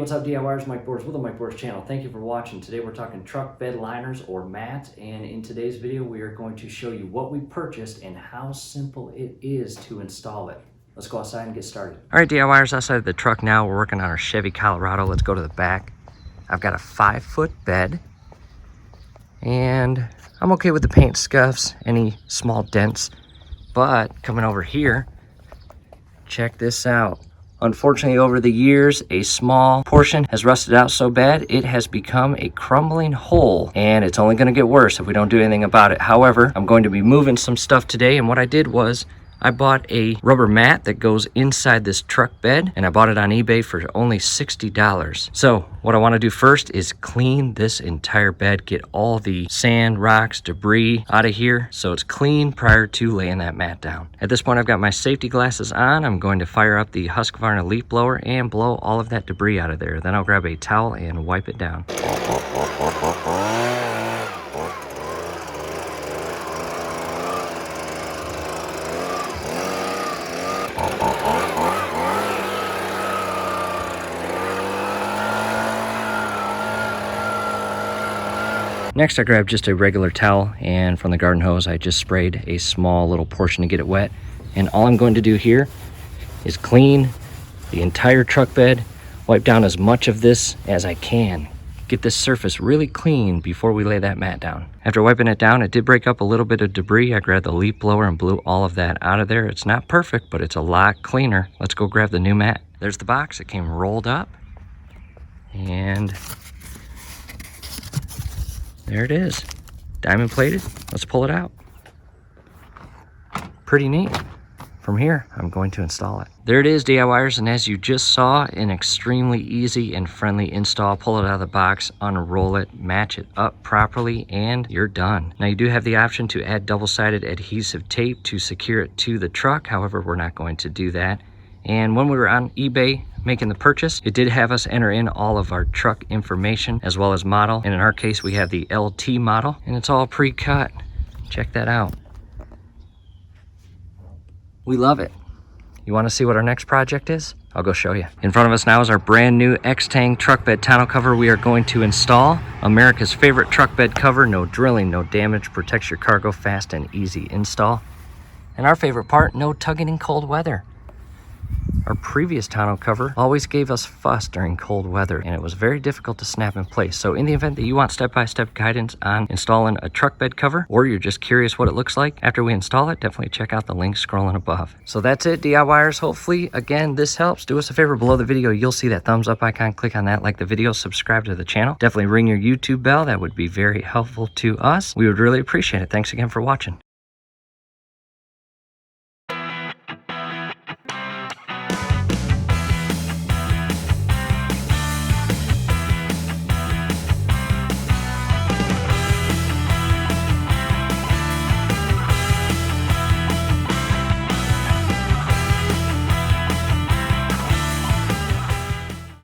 what's up, DIYers? Mike Bors with the Mike Bors channel. Thank you for watching. Today we're talking truck bed liners or mats, and in today's video we are going to show you what we purchased and how simple it is to install it. Let's go outside and get started. All right, DIYers, outside of the truck now, we're working on our Chevy Colorado. Let's go to the back. I've got a 5-foot bed, and I'm okay with the paint scuffs, any small dents, but coming over here, check this out. Unfortunately, over the years, a small portion has rusted out so bad it has become a crumbling hole, and it's only going to get worse if we don't do anything about it. However, I'm going to be moving some stuff today, and what I did was I bought a rubber mat that goes inside this truck bed, and I bought it on eBay for only $60. So what I want to do first is clean this entire bed, get all the sand, rocks, debris out of here so it's clean prior to laying that mat down. At this point, I've got my safety glasses on. I'm going to fire up the Husqvarna leaf blower and blow all of that debris out of there. Then I'll grab a towel and wipe it down. Next, I grabbed just a regular towel, and from the garden hose, I just sprayed a small little portion to get it wet. And all I'm going to do here is clean the entire truck bed, wipe down as much of this as I can. Get this surface really clean before we lay that mat down. After wiping it down, it did break up a little bit of debris. I grabbed the leaf blower and blew all of that out of there. It's not perfect, but it's a lot cleaner. Let's go grab the new mat. There's the box. It came rolled up, and there it is, diamond plated. Let's pull it out. Pretty neat. From here, I'm going to install it. There it is, DIYers, and as you just saw, an extremely easy and friendly install. Pull it out of the box, unroll it, match it up properly, and you're done. Now, you do have the option to add double-sided adhesive tape to secure it to the truck. However, we're not going to do that. And when we were on eBay making the purchase, it did have us enter in all of our truck information as well as model. And in our case, we have the LT model, and it's all pre-cut. Check that out. We love it. You want to see what our next project is? I'll go show you. In front of us now is our brand new X-Tang truck bed tonneau cover we are going to install. America's favorite truck bed cover. No drilling, no damage, protects your cargo, fast and easy install. And our favorite part, no tugging in cold weather. Our previous tonneau cover always gave us fuss during cold weather, and it was very difficult to snap in place. So in the event that you want step-by-step guidance on installing a truck bed cover, or you're just curious what it looks like after we install it, definitely check out the link scrolling above. So that's it, DIYers. Hopefully, again, this helps. Do us a favor, below the video, you'll see that thumbs up icon. Click on that, like the video, subscribe to the channel. Definitely ring your YouTube bell. That would be very helpful to us. We would really appreciate it. Thanks again for watching.